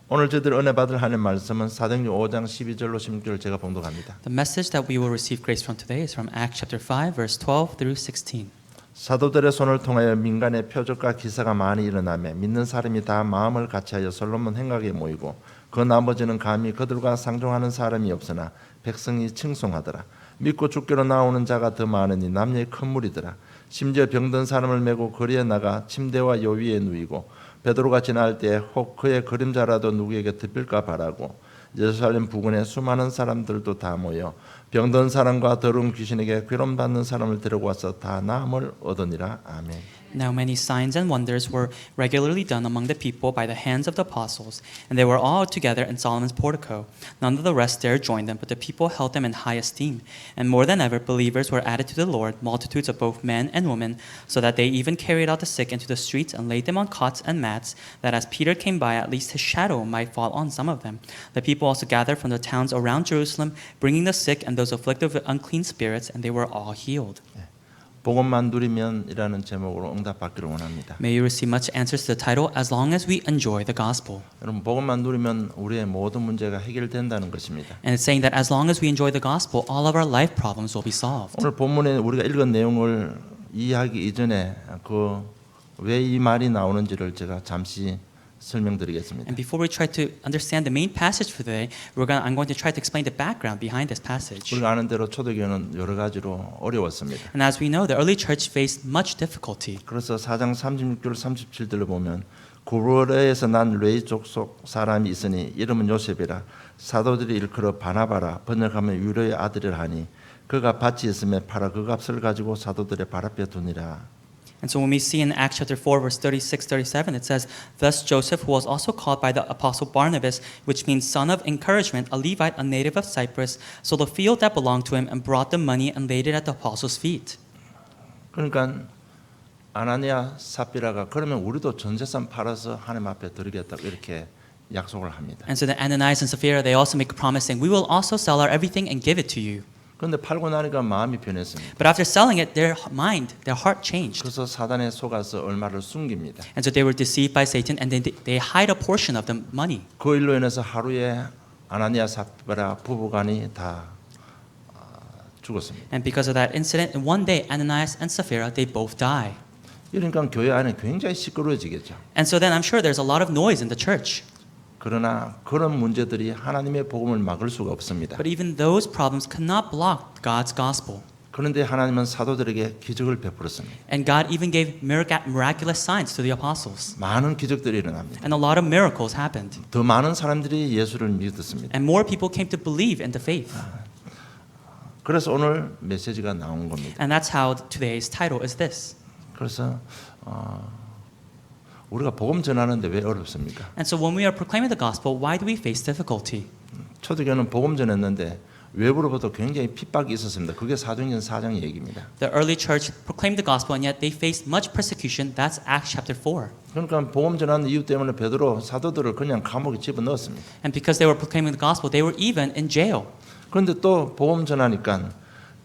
오늘 저희들 은혜 받을 하나님 말씀은 사도행전 5장 12절로 16절을 제가 봉독합니다. The message that we will receive grace from today is from Acts chapter 5 verse 12 through 16. 사도들의 손을 통하여 민간의 표적과 기사가 많이 일어나며 믿는 사람이 다 마음을 같이하여 솔로몬 행각에 모이고 그 나머지는 감히 그들과 상종하는 사람이 없으나 백성이 칭송하더라. 믿고 죽기로 나오는 자가 더 많으니 남녀의 큰 무리더라. 심지어 병든 사람을 메고 거리에 나가 침대와 요 위에 누이고 베드로가 지날 때 혹 그의 그림자라도 누구에게 덮일까 바라고 예루살렘 부근에 수많은 사람들도 다 모여 병든 사람과 더러운 귀신에게 괴로움받는 사람을 데리고 와서 다 나음을 얻으니라. 아멘. Now many signs and wonders were regularly done among the people by the hands of the apostles, and they were all together in Solomon's portico. None of the rest dared join them, but the people held them in high esteem. And more than ever, believers were added to the Lord, multitudes of both men and women, so that they even carried out the sick into the streets and laid them on cots and mats, that as Peter came by, at least his shadow might fall on some of them. The people also gathered from the towns around Jerusalem, bringing the sick and those afflicted with unclean spirits, and they were all healed. 복음만 누리면이라는 제목으로 응답받기를 원합니다. May you receive much answers to the title, As Long as We Enjoy the Gospel. 여러분 복음만 누리면 우리의 모든 문제가 해결된다는 것입니다. And it's saying that as long as we enjoy the gospel, all of our life problems will be solved. 오늘 본문에 우리가 읽은 내용을 이해하기 이전에 그 왜 이 말이 나오는지를 제가 잠시 설명드리겠습니다. And before we try to understand the main passage for today, I'm going to try to explain the background behind this passage. 우리가 아는 대로 초대교회는 여러 가지로 어려웠습니다. And as we know, the early church faced much difficulty. 그래서 4장 36절 37절을 보면 구브레에서 난 레위 족속 사람이 있으니 이름은 요셉이라 사도들이 일컬어 바나바라 번역하면 유로의 아들이라 하니 그가 밭이 있음에 팔아 그 값을 가지고 사도들의 발 앞에 두니라. And so when we see in Acts chapter 4 verse 36-37, it says, Thus Joseph, who was also called by the apostle Barnabas, which means son of encouragement, a Levite, a native of Cyprus, sold a field that belonged to him and brought the money and laid it at the apostles' feet. 그러니까 아나니아 삽비라가 그러면 우리도 전 재산 팔아서 하나님 앞에 드리겠다 이렇게 약속을 합니다. And so the Ananias and Sapphira, they also make a promise saying, We will also sell our everything and give it to you. 그런데 팔고 나니까 마음이 변했습니다. But after selling it, their heart changed. 그래서 사단에 속아서 얼마를 숨깁니다. And so they were deceived by Satan, and they hide a portion of the money. 그 일로 인해서 하루에 아나니아 삽비라 부부간이 다 죽었습니다. And because of that incident, in one day, Ananias and Sapphira, they both die. 그러니까 교회 안에 굉장히 시끄러워지겠죠. And so then I'm sure there's a lot of noise in the church. 그러나 그런 문제들이 하나님의 복음을 막을 수가 없습니다. But even those problems cannot block God's gospel. 그런데 하나님은 사도들에게 기적을 베풀었습니다. And God even gave miraculous signs to the apostles. 많은 기적들이 일어납니다. And a lot of miracles happened. 더 많은 사람들이 예수를 믿었습니다. And more people came to believe in the faith. 그래서 오늘 메시지가 나온 겁니다. And that's how today's title is this. 그래서 우리가 복음 전하는데 왜 어렵습니까? And so when we are proclaiming the gospel, why do we face difficulty? 초대교회는 복음 전했는데 외부로부터 굉장히 핍박이 있었습니다. 그게 사도행전 4장 얘기입니다. The early church proclaimed the gospel, and yet they faced much persecution. That's Acts chapter 4. 그러니까 복음 전하는 이유 때문에 베드로 사도들을 그냥 감옥에 집어넣었습니다. And because they were proclaiming the gospel, they were even in jail. 그런데 또 복음 전하니까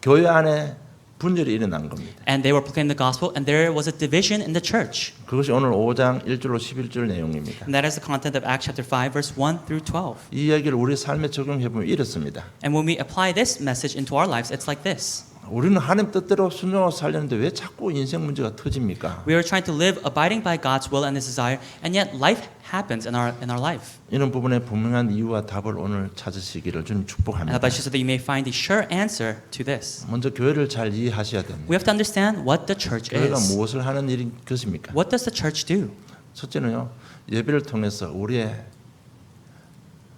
교회 안에 분열이 일어난 겁니다. And they were proclaiming the gospel, and there was a division in the church. 그것이 오늘 5장 1절로 11절 내용입니다. And that is the content of Acts chapter 5, verse 1 through 12. 이 이야기를 우리 삶에 적용해 보면 이렇습니다. And when we apply this message into our lives, it's like this. 우리는 하나님 뜻대로 순종하고 살려는데 왜 자꾸 인생 문제가 터집니까? We are trying to live abiding by God's will and His desire, and yet life happens in our life. 이런 부분에 분명한 이유와 답을 오늘 찾으시기를 주님 And 축복합니다. I pray so that you may find the sure answer to this. 먼저 교회를 잘 이해하셔야 됩니다. We have to understand what the church 교회가 is. 무엇을 하는 일인 것입니까? What does the church do? 첫째는요, 예배를 통해서 우리의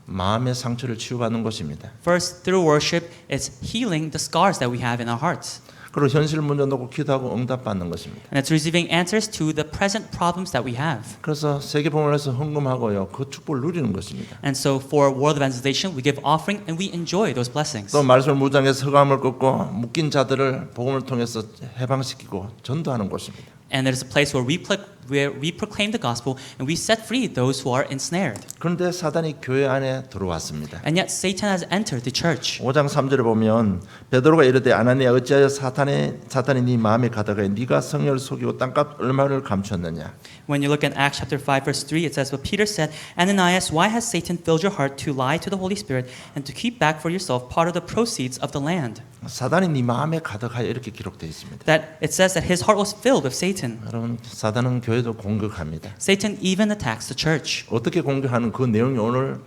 마음의 상처를 치유받는 것입니다. First, through worship, it's healing the scars that we have in our hearts. 그리고 현실 문제 놓고 기도하고 응답받는 것입니다. And it's receiving answers to the present problems that we have. 그래서 세계복음을 해서 헌금하고요, 그 축복을 누리는 것입니다. And so for world evangelization, we give offering and we enjoy those blessings. 또 말씀을 무장해서 흑암을 꺾고 묶인 자들을 복음을 통해서 해방시키고 전도하는 곳입니다. And there's a place where we where we proclaim the gospel and we set free those who are ensnared. 그런데 사단이 교회 안에 들어왔습니다. And yet Satan has entered the church. 5장 3절에 보면 베드로가 이르되 아나니아 어찌하여 사탄이 네 마음에 가다가 네가 성령을 속이고 땅값 얼마를 감추었느냐. When you look at Acts chapter 5 verse 3, it says, "But Peter said, Ananias, why has Satan filled your heart to lie to the Holy Spirit and to keep back for yourself part of the proceeds of the land?" 사단이 네 마음에 가득하여 이렇게 기록되어 있습니다. That it says that his heart was filled with Satan. 여러분 사단은 교회도 공격합니다. Satan even attacks the church. 어떻게 공격하는 그 내용이 오늘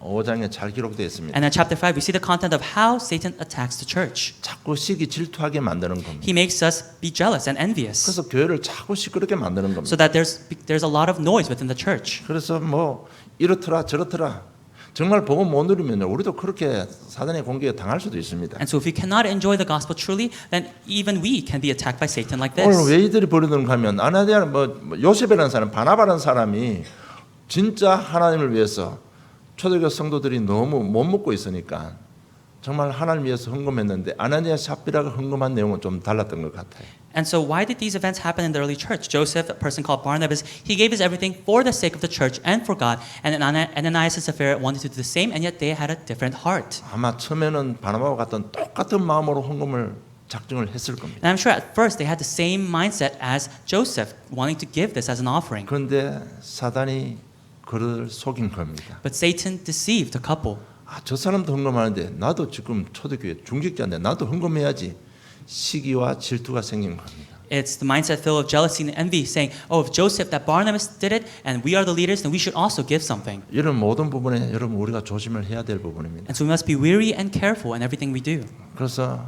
5장에 잘 기록되어 있습니다. And in chapter 5, we see the content of how Satan attacks the church. 자꾸 시기 질투하게 만드는 겁니다. He makes us be jealous and envious, 그래서 교회를 자꾸 시끄럽게 만드는 겁니다. so that there's a lot of noise within the church. 그래서 뭐 이렇더라 저렇더라 정말 복음 못 누리면요 우리도 그렇게 사단의 공격에 당할 수도 있습니다. And so if we cannot enjoy the gospel truly, then even we can be attacked by Satan like 오늘 this. 왜 이들이 버리는가 하면 아나니아 요셉이라는 사람 바나바라는 사람이 진짜 하나님을 위해서 초대교회 성도들이 너무 못 먹고 있으니까 정말 하나님 위해서 헌금했는데 아나니아 삽비라가 헌금한 내용은 좀 달랐던 것 같아요. And so why did these events happen in the early church? Joseph, a person called Barnabas, he gave his everything for the sake of the church and for God. And Ananias and Sapphira wanted to do the same, and yet they had a different heart. 아마 처음에는 바나바와 같은 똑같은 마음으로 헌금을 작정을 했을 겁니다. And I'm sure at first they had the same mindset as Joseph, wanting to give this as an offering. 그런데 사단이 그를 속인 겁니다. But Satan deceived the couple. 저 사람도 헌금하는데 나도 지금 초대교회 중직자인데 나도 헌금해야지. 시기와 질투가 생긴 겁니다. It's the mindset filled of jealousy and envy, saying, "Oh, if Joseph, that Barnabas did it, and we are the leaders, then we should also give something." 이런 모든 부분에 여러분 우리가 조심을 해야 될 부분입니다. And so we must be wary and careful in everything we do. 그래서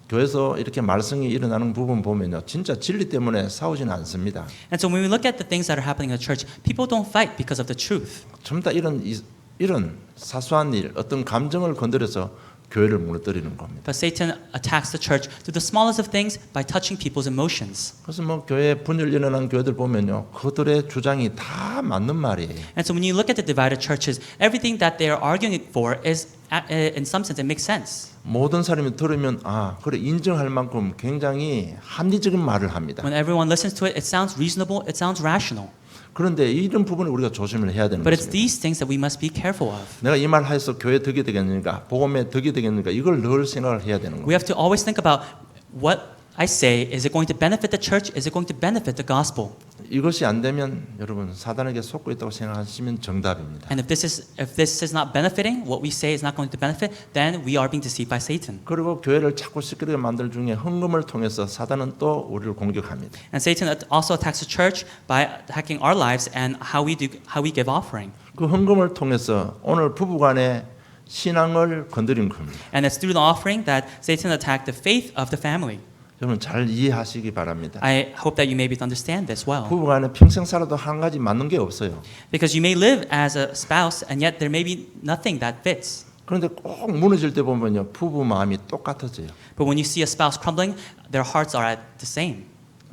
교회에서 이렇게 말썽이 일어나는 부분 보면요, 진짜 진리 때문에 싸우지는 않습니다. And so when we look at the things that are happening in the church, people don't fight because of the truth. 전부 다 이런 사소한 일, 어떤 감정을 건드려서 교회를 무너뜨리는 겁니다. But Satan attacks the church through the smallest of things by touching people's emotions. 그래서 뭐 교회 분열 일어난 교회들 보면요, 그들의 주장이 다 맞는 말이에요. And so when you look at the divided churches, everything that they are arguing for is, in some sense, it makes sense. 모든 사람이 들으면 그래 인정할 만큼 굉장히 합리적인 말을 합니다. When everyone listens to it, it sounds reasonable, it sounds rational. 그런데 이런 부분을 우리가 조심을 해야 되는 But it's 것입니다. these things that we must be careful of. 내가 이 말 해서 교회 덕이 되겠는가, 복음에 덕이 되겠는가, 이걸 늘 생각을 해야 되는 We 거예요. have to always think about what I say, is it going to benefit the church? Is it going to benefit the gospel? 이것이 안 되면 여러분 사단에게 속고 있다고 생각하시면 정답입니다. And if this is not benefiting, what we say is not going to benefit, then we are being deceived by Satan. 그리고 교회를 자꾸 시끄럽게 만들 중에 헌금을 통해서 사단은 또 우리를 공격합니다. And Satan also attacks the church by attacking our lives and how we give offering. 그 헌금을 통해서 오늘 부부간의 신앙을 건드린 겁니다. And it's through the offering that Satan attacked the faith of the family. 여러분 잘 이해하시기 바랍니다. I hope that you may be able to understand this well. 부부간에 평생 살아도 한 가지 맞는 게 없어요. Because you may live as a spouse and yet there may be nothing that fits. 그런데 꼭 무너질 때 보면요, 부부 마음이 똑같아져요. But when you see a spouse crumbling, their hearts are at the same.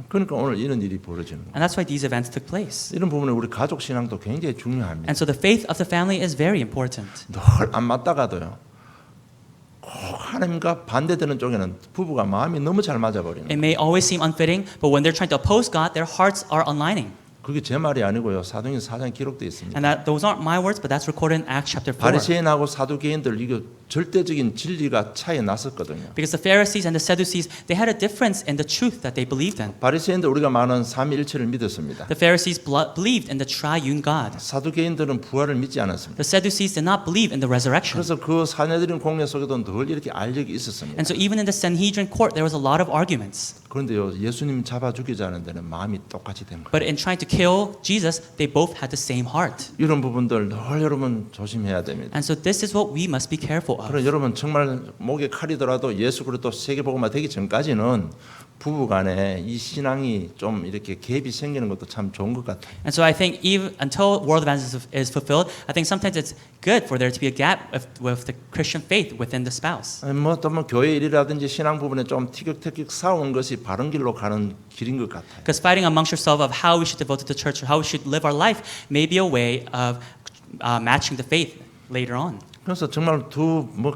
그러니까 오늘 이런 일이 벌어지는 거예요. And that's why these events took place. 이런 부분에 우리 가족 신앙도 굉장히 중요합니다. And so the faith of the family is very important. 늘 안 맞다가도요, 꼭 하나님과 반대되는 쪽에는 부부가 마음이 너무 잘 맞아버리는 It 거예요. may always seem unfitting, but when they're trying to oppose God, their hearts are aligning. 그게 제 말이 아니고요, 사도행전 4장에 기록되어 있습니다. And those aren't my words, but that's recorded in Acts chapter 4. 바리새인하고 사두개인들 이거 절대적인 진리가 차이 났었거든요. Because the Pharisees and the Sadducees, they had a difference in the truth that they believed in. 바리새인들 우리가 말하는 삼위일체를 믿었습니다. The Pharisees believed in the triune God. 사두개인들은 부활을 믿지 않았습니다. The Sadducees did not believe in the resurrection. 그래서 그 사내들인 공회 속에도 늘 이렇게 알력이 있었습니다. And so even in the Sanhedrin court, there was a lot of arguments. 그런데요, 예수님 잡아 죽이자는 데는 마음이 똑같이 된 거예요. But in trying to kill Jesus, they both had the same heart. 이런 부분들 늘 여러분 조심해야 됩니다. And so this is what we must be careful of. 그럼 여러분 정말 목에 칼이더라도 예수 그리스도 세계복음화 되기 전까지는 부부간에 이 신앙이 좀 이렇게 갭이 생기는 것도 참 좋은 것 같아요. And so I think even until world evangelism is fulfilled, I think sometimes it's good for there to be a gap with the Christian faith within the spouse. 또 교회 일이라든지 신앙 부분에 좀 티격태격 싸우는 것이 바른 길로 가는 길인 것 같아요. Because fighting amongst yourself of how we should devote to the church or how we should live our life may be a way of matching the faith later on. 그래서 정말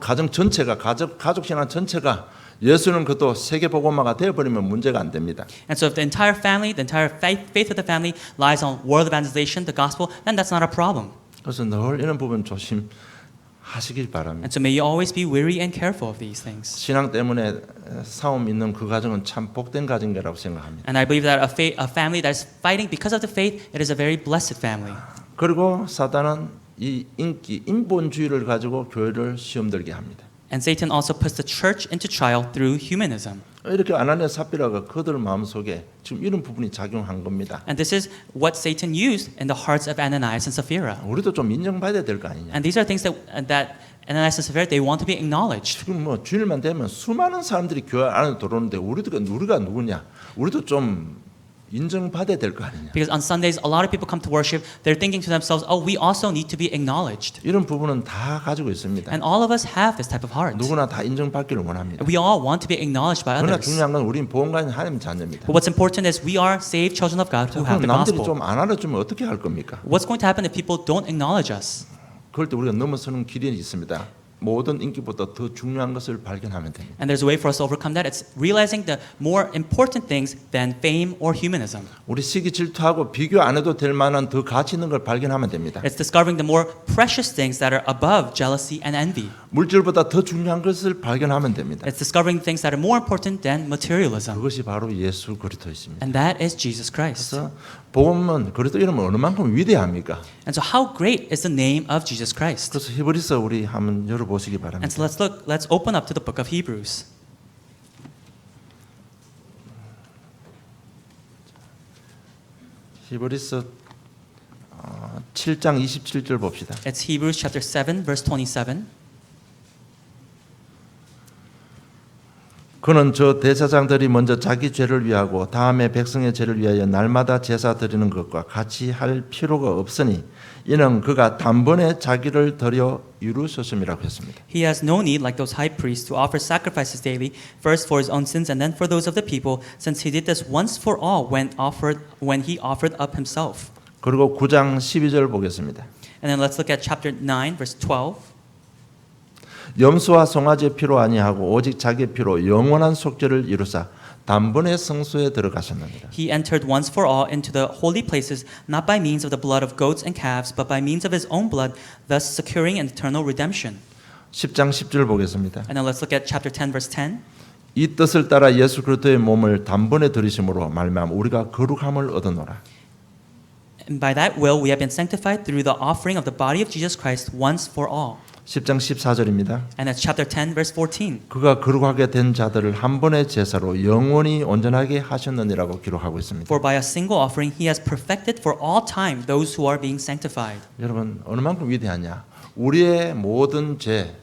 가정 전체가 가족 신앙 전체가 예수는 그것도 세계 복음화가 되어버리면 문제가 안 됩니다. And so if the entire family, the entire faith of the family lies on world evangelization, the gospel, then that's not a problem. 그래서 늘 이런 부분 조심하시길 바랍니다. And so may you always be wary and careful of these things. 신앙 때문에 싸움 있는 그 가정은 참 복된 가정이라고 생각합니다. And I believe that a family that is fighting because of the faith, it is a very blessed family. 그리고 사단은 이 인본주의를 가지고 교회를 시험 들게 합니다. And Satan also puts the church into trial through humanism. 이렇게 아나니아 삽비라가 그들 마음속에 지금 이런 부분이 작용한 겁니다. And this is what Satan used in the hearts of Ananias and Sapphira. 우리도 좀 인정받아야 될 거 아니냐. And these are things that Ananias and Sapphira, they want to be acknowledged. 지금 뭐 주일만 되면 수많은 사람들이 교회 안에 들어오는데 우리가 누구냐? 우리도 좀 인정받아야 될 거 아니냐. Because on Sundays, a lot of people come to worship. They're thinking to themselves, oh, we also need to be acknowledged. 이런 부분은 다 가지고 있습니다. And all of us have this type of heart. 누구나 다 인정받기를 원합니다. We all want to be acknowledged by 그러나 others. 중요한 건 우린 보험가인 하나님 자녀입니다. But what's important is we are saved children of God who have 그럼 the 남들이 gospel. 좀 안 알아주면 어떻게 할 겁니까? What's going to happen if people don't acknowledge us? 그럴 때 우리가 넘어서는 길이 있습니다. 모든 인기보다 더 중요한 것을 발견하면 됩니다. And there's a way for us to overcome that. It's realizing the more important things than fame or humanism. 우리 시기 질투하고 비교 안 해도 될 만한 더 가치 있는 걸 발견하면 됩니다. It's discovering the more precious things that are above jealousy and envy. 물질보다 더 중요한 것을 발견하면 됩니다. It's discovering things that are more important than materialism. 그것이 바로 예수 그리스도이십니다. And that is Jesus Christ. 그래서 복음은 그리스도 이름은 어느 만큼 위대합니까? And so how great is the name of Jesus Christ? 그래서 히브리서 우리 한번 열어보시기 And 바랍니다. so let's open up to the book of Hebrews. 히브리서 7장 27절 봅시다. It's Hebrews chapter 7 verse 27. 그는 저 대제사장들이 먼저 자기 죄를 위하고 다음에 백성의 죄를 위하여 날마다 제사 드리는 것과 같이 할 필요가 없으니 이는 그가 단번에 자기를 드려 이루셨음이라고 했습니다. He has no need, like those high priests, to offer sacrifices daily, first for his own sins and then for those of the people, since he did this once for all when he offered up himself. 그리고 9장 12절 보겠습니다. And then let's look at chapter 9 verse 12. 염소와 송아지의 피로 아니하고 오직 자기의 피로 영원한 속죄를 이루사 단번에 성소에 들어가셨느니라. He entered once for all into the holy places, not by means of the blood of goats and calves, but by means of his own blood, thus securing an eternal redemption. 10장 10절 보겠습니다. And then let's look at chapter 10 verse 10. 이 뜻을 따라 예수 그리스도의 몸을 단번에 들이심으로 말미암아 우리가 거룩함을 얻어노라. And by that will we have been sanctified through the offering of the body of Jesus Christ once for all. 10장 14절입니다. And that's chapter 10 verse 14. 그가 거룩하게 된 자들을 한 번의 제사로 영원히 온전하게 하셨느니라고 기록하고 있습니다. For by a single offering he has perfected for all time those who are being sanctified. 여러분 어느 만큼 위대하냐? 우리의 모든 죄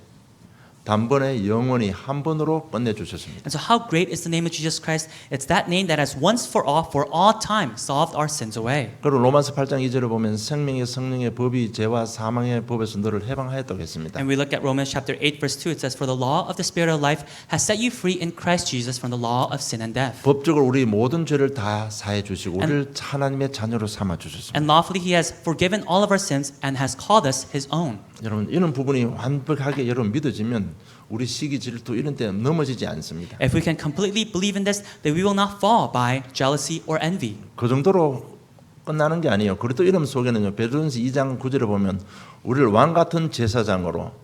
단번에 영원히 한 번으로 끝내 주셨습니다. And so how great is the name of Jesus Christ? It's that name that has once for all time solved our sins away. 그리고 로마서 8장 2절을 보면 생명의 성령의 법이 죄와 사망의 법에서 너를 해방하였다고 했습니다. And we look at Romans chapter 8 verse 2. It says, "For the law of the Spirit of life has set you free in Christ Jesus from the law of sin and death." 법적으로 우리 모든 죄를 다 사해 주시고 우리를 하나님의 자녀로 삼아 주셨습니다. And lawfully he has forgiven all of our sins and has called us his own. 여러분 이런 부분이 완벽하게 여러분 믿어지면 우리 시기 질투 이런 때 넘어지지 않습니다. If we can completely believe in this, then we will not fall by jealousy or envy. 그 정도로 끝나는 게 아니에요. 그리스도 이름 속에는요. 베드로전서 2장 9절에 보면 우리를 왕 같은 제사장으로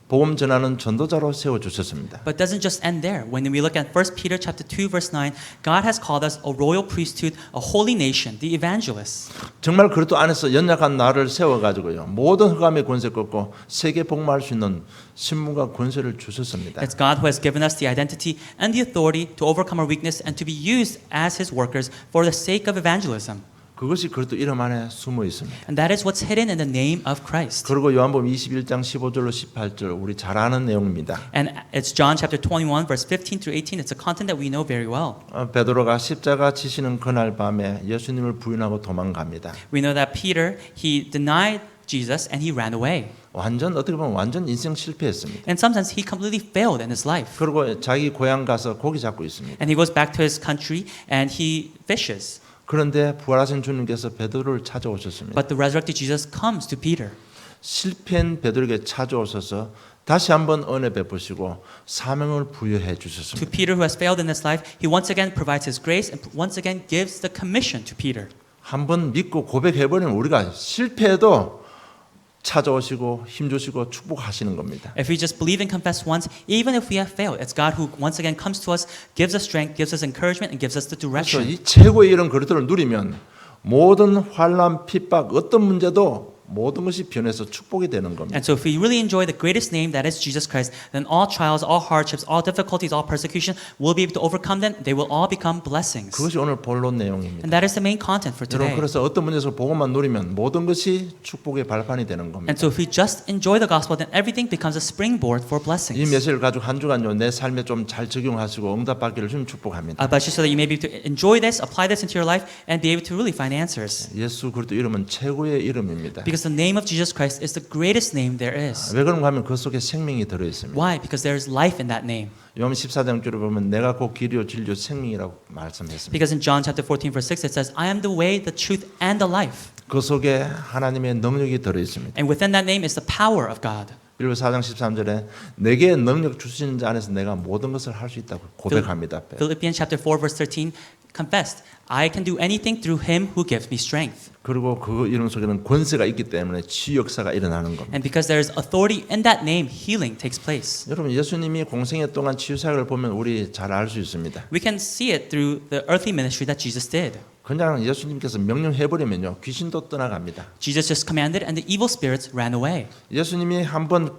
복음 전하는 전도자로 세워 주셨습니다. But it doesn't just end there. When we look at 1 Peter chapter 2 verse 9, God has called us a royal priesthood, a holy nation, the evangelists. 정말 그리스도 안에서 연약한 나를 세워 가지고요. 모든 흑암의 권세 꺾고 세계 복음할 수 있는 신분과 권세를 주셨습니다. It's God who has given us the identity and the authority to overcome our weakness and to be used as his workers for the sake of evangelism. 그것이 그리스도 이름 안에 숨어 있습니다. And that is what's hidden in the name of Christ. 그리고 요한복음 21장 15절로 18절 우리 잘 아는 내용입니다. And it's John chapter 21 verse 15 through 18. It's a content that we know very well. 베드로가 십자가 지시는 그날 밤에 예수님을 부인하고 도망갑니다. We know that Peter, he denied Jesus and he ran away. 완전 어떻게 보면 완전 인생 실패했습니다. In some sense, he completely failed in his life. 그리고 자기 고향 가서 고기 잡고 있습니다. And he goes back to his country and he fishes. 그런데 부활하신 주님께서 베드로를 찾아오셨습니다. But the resurrected Jesus comes to Peter. 실패한 베드로에게 찾아오셔서 다시 한번 은혜 베푸시고 사명을 부여해 To 주셨습니다. Peter, who has failed in his life, he once again provides his grace and once again gives the commission to Peter. 한번 믿고 고백해버리면 우리가 실패해도 찾아오시고 힘주시고 축복하시는 겁니다. If we just believe and confess once, even if we have failed, it's God who once again comes to us, gives us strength, gives us encouragement, and gives us the 그래서 direction. 이 최고의 이런 그릇들을 누리면 모든 환난, 핍박, 어떤 문제도 모든 것이 변해서 축복이 되는 겁니다. And so if we really enjoy the greatest name that is Jesus Christ, then all trials, all hardships, all difficulties, all persecution, we'll be able to overcome them. They will all become blessings. 그것이 오늘 본론 내용입니다. And that is the main content for 여러분 today. 그래서 어떤 문제에서 복음만 누리면 모든 것이 축복의 발판이 되는 겁니다. And so if we just enjoy the gospel, then everything becomes a springboard for 이 blessings. 메시지를 가지고 한 주간요 내 삶에 좀 잘 적용하시고 응답받기를 좀 축복합니다. I bless you so that you may be able to enjoy this, apply this into your life, and be able to really find answers. 예수 그리스도 이름은 최고의 이름입니다. Because the name of Jesus Christ is the greatest name there is. 왜 그런가 하면 그 속에 생명이 들어 있습니다. Why? Because there is life in that name. 요한 14장 줄을 보면 내가 곧 길이요 진리요 생명이라고 말씀했습니다. Because in John chapter 14 verse 6 it says, I am the way, the truth, and the life. 그 속에 하나님의 능력이 들어 있습니다. And within that name is the power of God. 빌립보 4장 13절에 내게 능력 주시는 자 안에서 내가 모든 것을 할 수 있다고 고백합니다. Philippians chapter 4 verse 13 confessed, I can do anything through him who gives me strength. 그리고 그 이름 속에는 권세가 있기 때문에 치유 역사가 일어나는 겁니다. And because there is authority in that name, healing takes place. 여러분 예수님이 공생애 동안 치유 사역을 보면 우리 잘 알 수 있습니다. We can see it through the earthly ministry that Jesus did. 그냥 예수님께서 명령해 버리면요 귀신도 떠나갑니다. Jesus just commanded and the evil spirits ran away. 예수님이 한번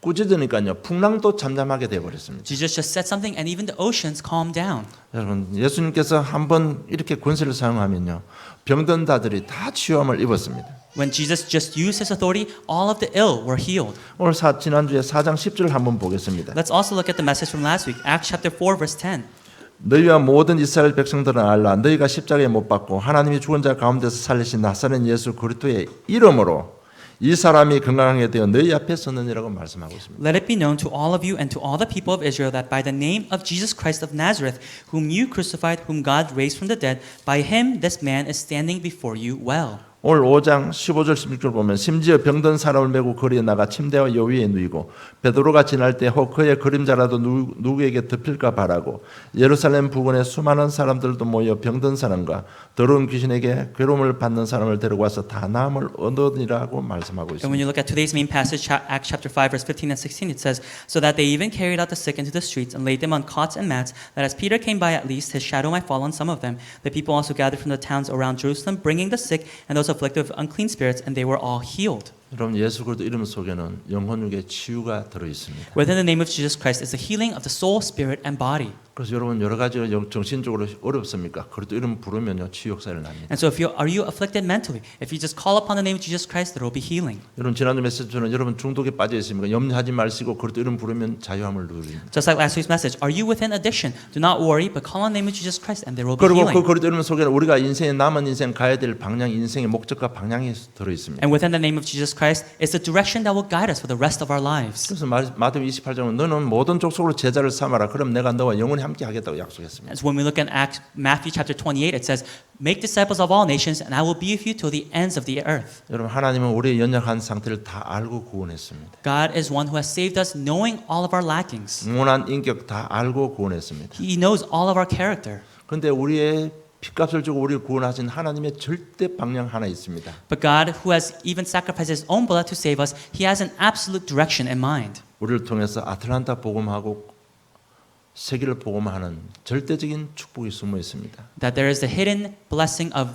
꾸짖으니까요 풍랑도 잠잠하게 돼 버렸습니다. Jesus just said something and even the oceans calmed down. 여러분 예수님께서 한번 이렇게 권세를 사용하면요 병든 자들이 다 치유함을 입었습니다. When Jesus just used his authority, all of the ill were healed. 오늘 지난주에 4장 10절 한번 보겠습니다. Let's also look at the message from last week, Acts chapter 4 verse 10. 너희와 모든 이스라엘 백성들은 알라 너희가 십자가에 못 박고 하나님이 죽은 자 가운데서 살리신 나사렛 예수 그리스도의 이름으로 이 사람이 건강하게 되어 너희 앞에 섰느니라고 말씀하고 있습니다. Let it be known to all of you and to all the people of Israel that by the name of Jesus Christ of Nazareth, whom you crucified, whom God raised from the dead, by him this man is standing before you well. 오늘 5장 15절 16절 보면 심지어 병든 사람을 메고 거리에 나가 침대와 여 위에 누이고 베드로가 지날 때 혹 그의 그림자라도 누구에게 덮일까 바라고 예루살렘 부근에 수많은 사람들도 모여 병든 사람과 더러운 귀신에게 괴로움을 받는 사람을 데려와서 다 나음을 얻으니라고 말씀하고 And when 있습니다. you look at today's main passage, Acts chapter 5, verse 15 and 16, it says, So that they even carried out the sick into the streets and laid them on cots and mats, that as Peter came by at least, his shadow might fall on some of them. The people also gathered from the towns around Jerusalem, bringing the sick and those afflicted with unclean spirits, and they were all healed. 여러분 예수 그리스도 이름 속에는 영혼육의 치유가 들어 있습니다. Within the name of Jesus Christ is the healing of the soul, spirit, and body. 그래서 여러분 여러 가지 정신적으로 어렵습니까? 그래도 이름 부르면요 치유 역사를 납니다. And so if you are you afflicted mentally, if you just call upon the name of Jesus Christ, there will be healing. 여러분 지난주 메시지는 여러분 중독에 빠져 있습니까? 염려하지 마시고 그래도 이름 부르면 자유함을 누립니다. Just like last week's message, are you within addiction? Do not worry, but call on the name of Jesus Christ and there will be 그리고 healing. 그 그리스도 이름 속에는 우리가 인생의 남은 인생 가야 될 방향, 인생의 목적과 방향이 들어 있습니다. And within the name of Jesus Christ is the direction that will guide us for the rest of our lives. 그래서 마태복음 28장은 너는 모든 족속으로 제자를 삼아라. 그럼 내가 너와 영원히 함께 하겠다고 약속했습니다. And so when we look at Matthew chapter 28, it says, Make disciples of all nations, and I will be with you till the ends of the earth. 여러분 하나님은 우리의 연약한 상태를 다 알고 구원했습니다. God is one who has saved us, knowing all of our lackings. 무난한 인격 다 알고 구원했습니다. He knows all of our character. 그런데 우리의 핏값을 주고 우리를 구원하신 하나님의 절대 방향 하나 있습니다. But God, who has even sacrificed His own blood to save us, He has an absolute direction in mind. 우리를 통해서 아틀란타 복음하고 세계를 복음하는 절대적인 축복이 숨어 있습니다. That there is the hidden blessing of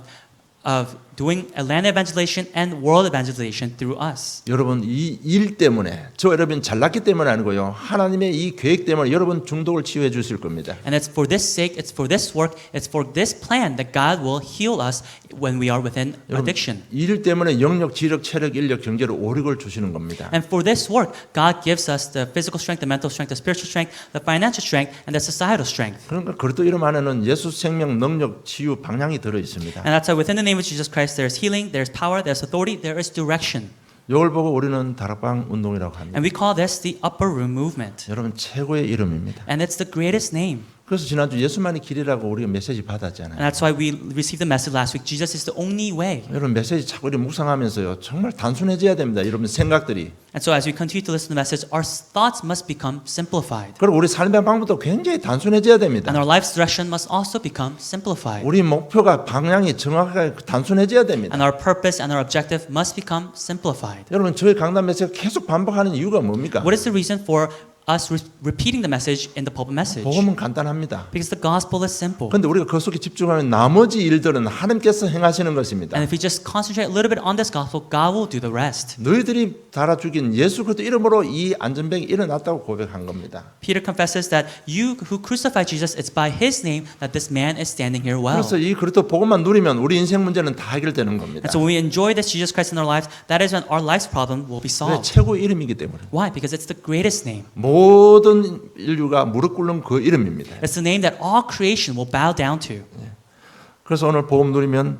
doing land evangelization and world evangelization through us. 여러분 이 일 때문에 저 여러분 잘났기 때문에 아니고요. 하나님의 이 계획 때문에 여러분 중독을 치유해 주실 겁니다. And it's for this sake, it's for this work, it's for this plan that God will heal us when we are within addiction. 일 때문에 영력, 지력, 체력, 인력, 경제를 오력을 주시는 겁니다. And for this work, God gives us the physical strength, the mental strength, the spiritual strength, the financial strength, and the societal strength. 그러니까 그리스도 이름 안에는 예수 생명, 능력, 치유, 방향이 들어 있습니다. And that's why within the name of Jesus Christ, there's healing, there's power, there's authority, there is direction. 이걸 보고 우리는 다락방 운동이라고 합니다. And we call this the upper room movement. 여러분 최고의 이름입니다. And it's the greatest name. 그래서 지난주 예수만이 길이라고 우리가 메시지 And 받았잖아요. that's why we received the message last week. Jesus is the only way. 여러분 메시지 자꾸 우리 묵상하면서요. 정말 단순해져야 됩니다. 여러분 생각들이. And so as we continue to listen to the message, our thoughts must become simplified. 그리고 우리 삶의 방법도 굉장히 단순해져야 됩니다. And our life's direction must also become simplified. 우리 목표가 방향이 정확하게 단순해져야 됩니다. And our purpose and our objective must become simplified. 여러분 저희 강단 메시지가 계속 반복하는 이유가 뭡니까? What is the reason for us repeating the message in the pulpit message? 복음은 간단합니다. Because the gospel is simple. 그런데 우리가 그 속에 집중하면 나머지 일들은 하나님께서 행하시는 것입니다. And if we just concentrate a little bit on this gospel, God will do the rest. 너희들이 달아 죽인 예수 그리스도 이름으로 이 안전병이 일어났다고 고백한 겁니다. Peter confesses that you who crucified Jesus, it's by his name that this man is standing here well. 그래서 이 그리스도 복음만 누리면 우리 인생 문제는 다 해결되는 겁니다. And so when we enjoy this Jesus Christ in our lives, that is when our life's problem will be 왜 solved. 최고 이름이기 때문에. Why? Because it's the greatest name. 모든 인류가 무릎 꿇는 그 이름입니다. It's the name that all creation will bow down to. 그래서 오늘 복음 누리면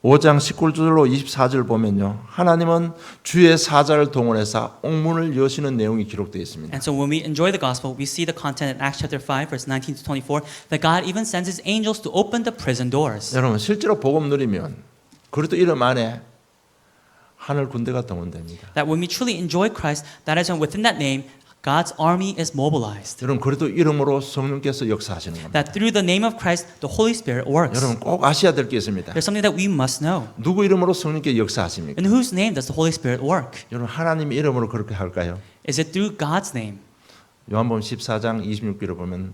5장 19절로 24절 보면요. 하나님은 주의 사자를 동원해서 옥문을 여시는 내용이 기록되어 있습니다. And so when we enjoy the gospel, we see the content in Acts chapter 5, verse 19 to 24, that God even sends his angels to open the prison doors. 여러분 실제로 복음 누리면 그리스도 이름 안에 하늘 군대가 동원됩니다. That when we truly enjoy Christ, that is when within that name, God's army is mobilized. 여러분 그리스도 이름으로 성령께서 역사하시는 겁니다. That through the name of Christ, the Holy Spirit works. 여러분 꼭 아셔야 될 게 있습니다. There's something that we must know. 누구 이름으로 성령께 역사하십니까? In whose name does the Holy Spirit work? 여러분 하나님 이름으로 그렇게 할까요? Is it through God's name? 요한복음 14장 26절을 보면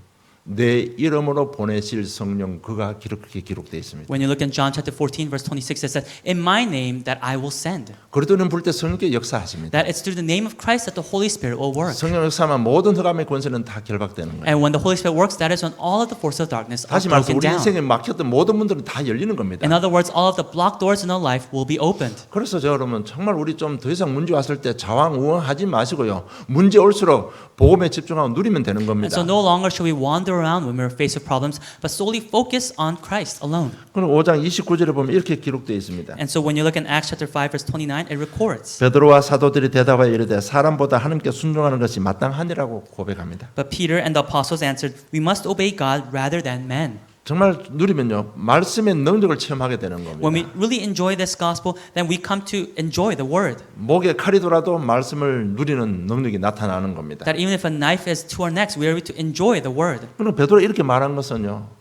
내 이름으로 보내실 성령 그가 그렇게 기록되어 있습니다. When you look in John chapter 14, verse 26, it says, in my name that I will send. 그리스도는 부를 때 성령께 역사하십니다. That it's through the name of Christ that the Holy Spirit will work. 성령 역사하면 모든 흑암의 권세는 다 결박되는 거예요. And when the Holy Spirit works, that is when all of the forces of darkness are 다시 말해서 broken 우리 down. 인생에 막혔던 모든 문들은 다 열리는 겁니다. In other words, all of the blocked doors in our life will be opened. 그래서 여러분 정말 우리 좀 더 이상 문제 왔을 때 좌왕우왕하지 마시고요. 문제 올수록 복음에 집중하고 누리면 되는 And 겁니다. so no longer shall we wander around when we're faced with problems, but solely focus on Christ alone. 그럼 5장 29절에 보면 이렇게 기록되어 있습니다. And so when you look in Acts chapter 5, verse 29, it records. 베드로와 사도들이 대답하여 이르되 사람보다 하나님께 순종하는 것이 마땅하니라고 고백합니다. But Peter and the apostles answered, we must obey God rather than men. 정말 누리면요 말씀의 능력을 체험하게 되는 겁니다. When we really enjoy this gospel, then we come to enjoy the word. 목에 칼이 돌아도 말씀을 누리는 능력이 나타나는 겁니다. That even if a knife is to our necks, we are to enjoy the word. 그럼 베드로 이렇게 말한 것은요.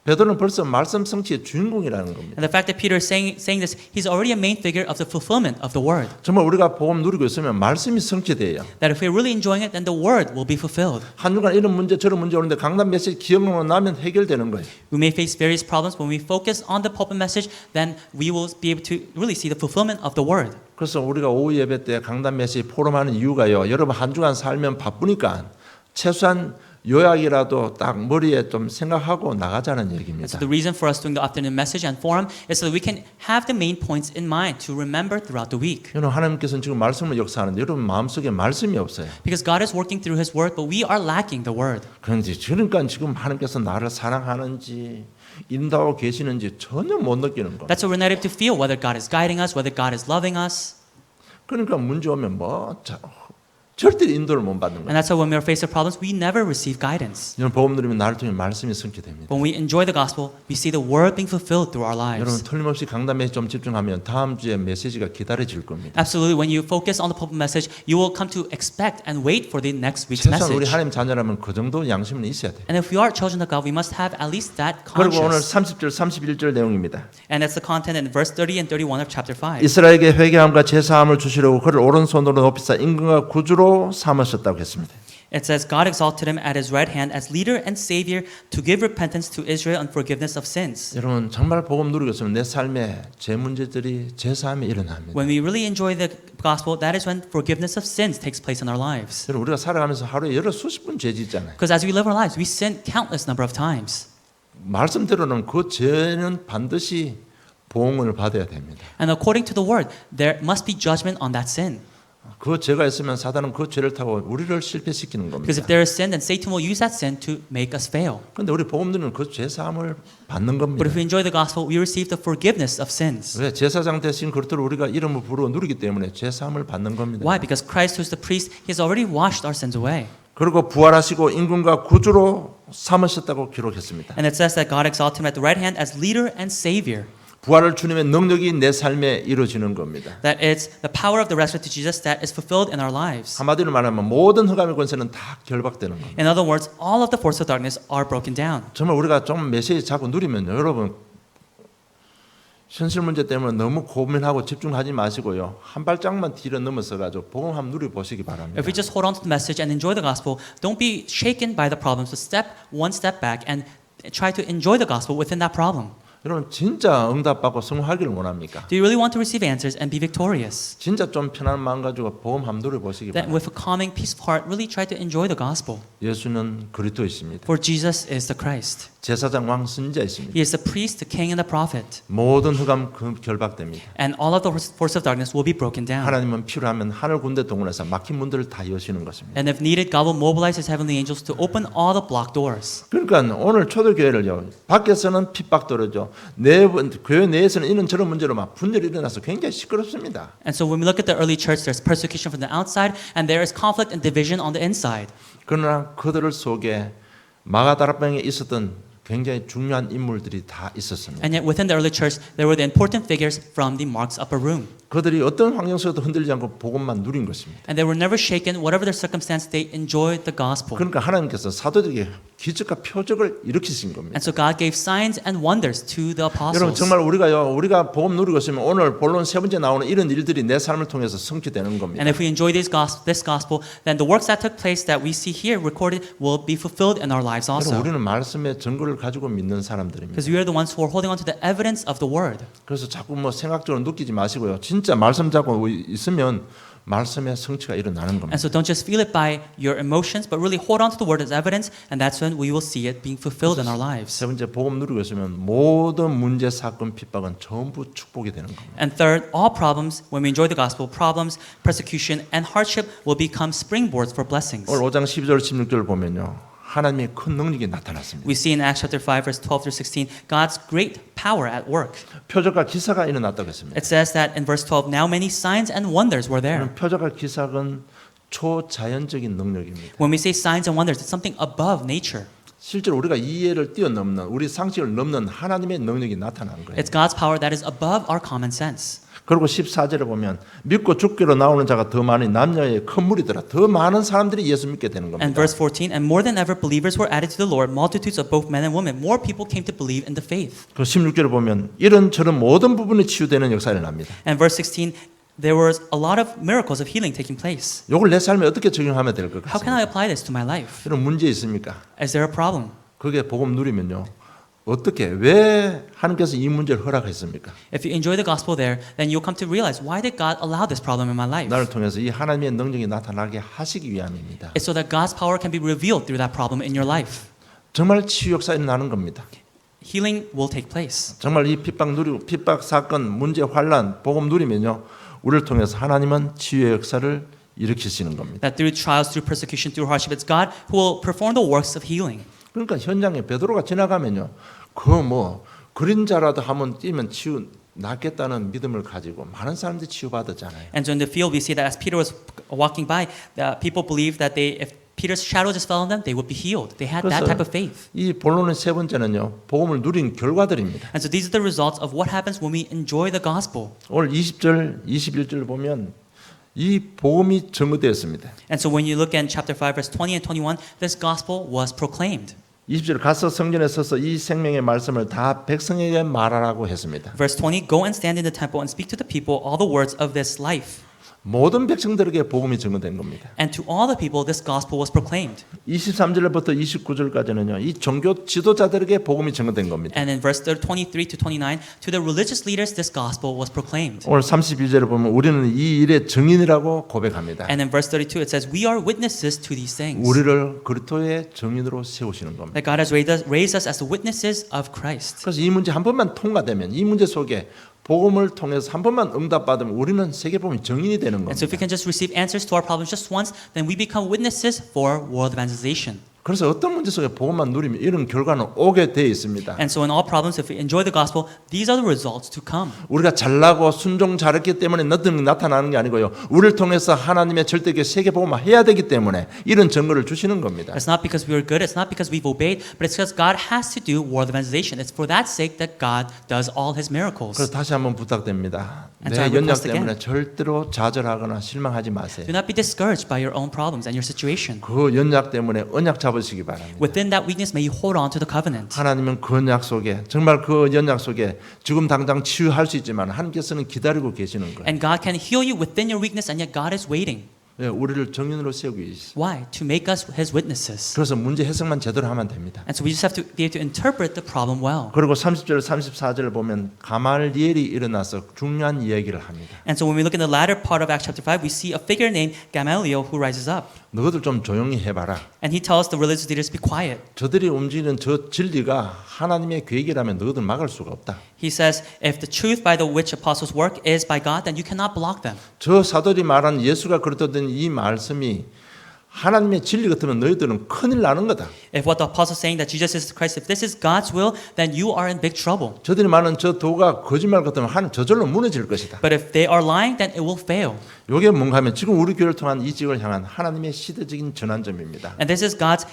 베드로는 벌써 말씀 성취의 주인공이라는 겁니다. And the fact that Peter is saying this, he's already a main figure of the fulfillment of the word. 정말 우리가 복음 누리고 있으면 말씀이 성취돼요. That if we're really enjoying it, then the word will be fulfilled. 한 주간 이런 문제 저런 문제 오는데 강단 메시지 기억만 나면 해결되는 거예요. We may face various problems. When we focus on the pulpit message, then we will be able to really see the fulfillment of the word. 그래서 우리가 오후 예배 때 강단 메시지 포럼하는 이유가요. 여러분 한 주간 살면 바쁘니까 최소한 요약이라도 딱 머리에 좀 생각하고 나가자는 얘기입니다. So the reason for us doing the afternoon message and forum is so that we can have the main points in mind to remember throughout the week. 여러분 하나님께서는 지금 말씀을 역사하는데 여러분 마음속에 말씀이 없어요. Because God is working through His word, but we are lacking the word. 그런지 그러니까 지금 하나님께서 나를 사랑하는지 인도하고 계시는지 전혀 못 느끼는 겁니다. That's why we're not able to feel whether God is guiding us, whether God is loving us. 그러니까 문제 오면 절대 인도를 못 받는 And 거예요. that's why when we are faced with problems, we never receive guidance. 여러분 복음 누리면 나를 통해 말씀이 성취됩니다. When we enjoy the gospel, we see the word being fulfilled through our 여러분 lives. 틀림없이 강단 메시지 좀 집중하면 다음 주에 메시지가 기다려질 겁니다. Absolutely, when you focus on the pulpit message, you will come to expect and wait for the next week's 최소한 우리 message. 하나님 자녀라면 그 정도 양심은 있어야 돼요. And if we are children of God, we must have at least that 그리고 오늘 conscience. 30절 31절 내용입니다. And that's the content in verse 30 and 31 of chapter 5. 이스라엘에게 회개함과 제사함을 주시려고 그를 오른손으로 높이사 임금과 구주로 삼으셨다고 했습니다. It says, God exalted him at his right hand as leader and savior to give repentance to Israel and forgiveness of sins. 여러분 정말 복음 누리고 있으면 내 삶에 제 문제들이 제사함에 일어납니다. When we really enjoy the gospel, that is when forgiveness of sins takes place in our lives. 여러분 우리가 살아가면서 하루에 여러 수십 번 죄 짓잖아요. Because as we live our lives, we sin countless number of times. 말씀대로는 그 죄는 반드시 보응을 받아야 됩니다. And according to the word, there must be judgment on that sin. 그 죄가 있으면 사단은 그 죄를 타고 우리를 실패시키는 Because 겁니다. if there is sin, then Satan will use that sin to make us fail. 그런데 우리 복음들은 그 죄 사함을 받는 But 겁니다. if we enjoy the gospel, we receive the forgiveness of sins. 왜 제사장 대신 그리스도를 우리가 이름을 부르고 누리기 때문에 죄 사함을 받는 겁니다. Why? Because Christ, who's the priest, he has already washed our sins away. 그리고 부활하시고 임금과 구주로 삼으셨다고 기록했습니다. And it says that God exalted him at the right hand as leader and savior. 부활을 주님의 능력이 내 삶에 이루어지는 겁니다. That it's the power of the resurrected Jesus that is fulfilled in our lives. 한마디로 말하면 모든 흑암의 권세는 다 결박되는 겁니다. In other words, all of the forces of darkness are broken down. 정말 우리가 좀 메시지 자꾸 누리면요, 여러분 현실 문제 때문에 너무 고민하고 집중하지 마시고요, 한 발짝만 뒤로 넘어서 가지고 복음 한번 누려 보시기 바랍니다. If we just hold on to the message and enjoy the gospel, don't be shaken by the problems, but step one step back and try to enjoy the gospel within that problem. 여러분 진짜 응답받고 성공하기를 원합니까? Do you really want to receive answers and be victorious? 진짜 좀 편한 마음 가지고 복음 한번 누려 보시기 Then 바랍니다. with a calming, peaceful heart, really try to enjoy the gospel. 예수는 그리스도이십니다. For Jesus is the Christ. 제사장 왕 선지자이십니다. He is the priest, the king, and the prophet. 모든 흑암 결박됩니다. And all of the forces of darkness will be broken down. 하나님은 필요하면 하늘 군대 동원해서 막힌 문들을 다 여시는 것입니다. And if needed, God will mobilize His heavenly angels to open all the blocked doors. 그러니까 오늘 초대교회를요, 밖에서는 핍박도르죠, 교회 내에서는 이런 저런 문제로 막 분열이 일어나서 굉장히 시끄럽습니다. And so when we look at the early church, there's persecution from the outside, and there is conflict and division on the inside. 그러나 그들 속에 마가다락방에 있었던 굉장히 중요한 인물들이 다 있었습니다. And yet within the early church, there were the important figures from the Mark's upper room. 그들이 어떤 환경 속에도 흔들리지 않고 복음만 누린 것입니다. And they were never shaken, whatever their circumstance, they enjoyed the gospel. 그러니까 하나님께서 사도들에게 기적과 표적을 일으키신 겁니다. And so God gave signs and wonders to the 여러분 apostles. 정말 우리가 복음 누리고 있으면 오늘 본론 세 번째 나오는 이런 일들이 내 삶을 통해서 성취되는 겁니다. And if we enjoy this gospel, then the works that took place that we see here recorded will be fulfilled in our lives 여러분 also. 우리는 말씀의 증거를 가지고 믿는 사람들입니다. Because we are the ones who are holding on to the evidence of the word. 그래서 자꾸 뭐 생각적으로 느끼지 마시고요. 진짜 말씀 잡고 있으면 말씀의 성취가 일어나는 겁니다. And so don't just feel it by your emotions, but really hold on to the word as evidence, and that's when we will see it being fulfilled in our lives. 세 번째 복음 누리고 있으면 모든 문제, 사건, 핍박은 전부 축복이 되는 겁니다. And third, all problems, when we enjoy the gospel, problems, persecution, and hardship will become springboards for blessings. 오늘 5장 12절 16절 보면요, 하나님의 큰 능력이 나타났습니다. We see in Acts chapter 5, verse 12 through 16, God's great power at work. 표적과 기사가 일어났다고 했습니다. It says that in verse 12, now many signs and wonders were there. 표적과 기사는 초자연적인 능력입니다. When we say signs and wonders, it's something above nature. 실제로 우리가 이해를 뛰어넘는, 우리 상식을 넘는 하나님의 능력이 나타난 거예요. It's God's power that is above our common sense. 그리고 14절에 보면 믿고 죽기로 나오는 자가 더 많으니 남녀의 큰 무리더라. 더 많은 사람들이 예수 믿게 되는 겁니다. And verse 14, and more than ever believers were added to the Lord, multitudes of both men and women. More people came to believe in the faith. 그 16절에 보면 이런 저런 모든 부분이 치유되는 역사가 일어납니다. And verse 16, there was a lot of miracles of healing taking place. 이걸 내 삶에 어떻게 적용하면 될 것 How can I 같습니까? apply this to my life? 이런 문제 있습니까? Is there a problem? 그게 복음 누리면요, 어떻게 왜 하나님께서 이 문제를 허락했습니까? If you enjoy the gospel there, then you'll come to realize, why did God allow this problem in my life? 나를 통해서 이 하나님의 능력이 나타나게 하시기 위함입니다. It's so that God's power can be revealed through that problem in your life. 정말 치유 역사 일어나는 겁니다. Healing will take place. 정말 이 핍박 사건, 문제, 환란, 복음 누리면요, 우리를 통해서 하나님은 치유의 역사를 일으키시는 겁니다. That through trials, through persecution, through hardship, it's God who will perform the works of healing. 그러니까 현장에 베드로가 지나가면요, 그 그림자라도 한번 뛰면 치유 낫겠다는 믿음을 가지고 많은 사람들이 치유받았잖아요. And so in the field, we see that as Peter was walking by, people believed that if Peter's shadow just fell on them, they would be healed. They had that type of faith. 이 본론의 세 번째는요, 복음을 누린 결과들입니다. And so these are the results of what happens when we enjoy the gospel. 오늘 20절, 21절 보면 이 복음이 증거되었습니다. And so when you look in chapter 5, verse 20 and 21, this gospel was proclaimed. 20절 가서 성전에 서서 이 생명의 말씀을 다 백성에게 말하라고 했습니다. Verse 20, go and stand in the temple and speak to the people all the words of this life. 모든 백성들에게 복음이 증거된 겁니다. And to all the people, this gospel was proclaimed. 23절부터 29절까지는요, 이 종교 지도자들에게 복음이 증거된 겁니다. And in verse 23 to 29, to the religious leaders, this gospel was proclaimed. 오늘 32절에 보면 우리는 이 일의 증인이라고 고백합니다. And in verse 32, it says, we are witnesses to these things. 우리를 그리스도의 증인으로 세우시는 겁니다. That God has raised us as the witnesses of Christ. 그래서 이 문제 한 번만 통과되면, 이 문제 속에 복음을 통해서 한 번만 응답받으면 우리는 세계복음의 증인이 되는 And so if we 겁니다. can just receive answers to our problems just once, then we become witnesses for world evangelization. 그래서 어떤 문제 속에 복음만 누리면 이런 결과는 오게 돼 있습니다. And so in all problems, if we enjoy the gospel, these are the results to come. 우리가 잘나고 순종 잘했기 때문에 나타나는 게 아니고요. 우리를 통해서 하나님의 절대계 세계 복음화 해야 되기 때문에 이런 증거를 주시는 겁니다. It's not because we are good, it's not because we've obeyed, but it's because God has to do world evangelization. It's for that sake that God does all his miracles. 그래서 다시 한번 부탁드립니다. And so I 내 연약 request 때문에 again. 절대로 좌절하거나 실망하지 마세요. Do not be discouraged by your own problems and your situation. 그 연약 때문에 언약 잡으시기 바랍니다. Within that weakness, may you hold on to the covenant. 하나님은 그 언약 속에 정말 그 연약 속에 지금 당장 치유할 수 있지만 하나님께서는 기다리고 계시는 거예요. And God can heal you within your weakness, and yet God is waiting. 예, 우리를 정인으로 세우기 위해서. Why? To make us his witnesses. 그래서 문제 해석만 제대로 하면 됩니다. And so we just have to be able to interpret the problem well. 그리고 30절 34절을 보면 가말리엘이 일어나서 중요한 이야기를 합니다. And so when we look in the latter part of Acts chapter 5, we see a figure named Gamaliel who rises up. 너희들 좀 조용히 해봐라. And he tells the religious leaders to be quiet. 저들이 움직이는 저 진리가 하나님의 계획이라면 너희들 막을 수가 없다. He says, if the truth by the which apostles work is by God, then you cannot block them. 저 사도들이 말한 예수가 그랬던 이 말씀이 하나님의 진리 같으면 너희들은 큰일 나는 거다. If what the apostle is saying that Jesus is Christ, if this is God's will, then you are in big trouble. 저들이 말하는 저 도가 거짓말 같으면 하나님 저절로 무너질 것이다. But if they are lying, then it will fail. 이게 뭔가 하면 지금 우리 교회를 통한 이 지역을 향한 하나님의 시대적인 전환점입니다. And this is God's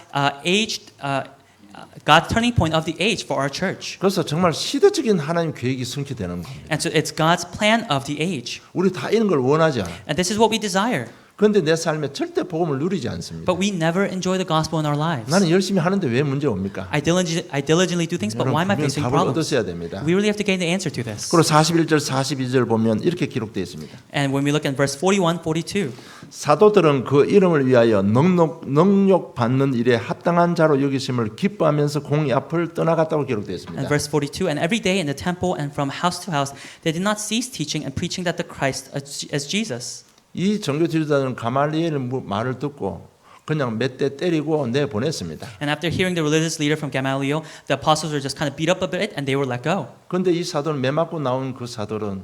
God's turning point of the age for our church. 그래서 정말 시대적인 하나님 계획이 성취되는 겁니다. And so it's God's plan of the age. 우리 다 이런 걸 원하지 않아. And this is what we desire. 그런데 내 삶에 절대 복음을 누리지 않습니다. But we never enjoy the gospel in our lives. 나는 열심히 하는데 왜 문제 옵니까? I diligently do things, but why am I 분명 facing 답을 problems? 얻으셔야 됩니다. We really have to gain the answer to this. 그리고 41절 42절 보면 이렇게 기록되어 있습니다. And when we look at verse 41, 42, 사도들은 그 이름을 위하여 능력 받는 일에 합당한 자로 여기심을 기뻐하면서 공의 앞을 떠나갔다고 기록되어 있습니다. and verse 42, and every day in the temple and from house to house, they did not cease teaching and preaching that the Christ is Jesus. 이 종교 지도자는 가말리엘 말을 듣고 그냥 몇 대 때리고 내보냈습니다. And after hearing the religious leader from Gamaliel, the apostles were just kind of beat up a bit and they were let go. 그런데 이 사도는 매 맞고 나온 그 사도는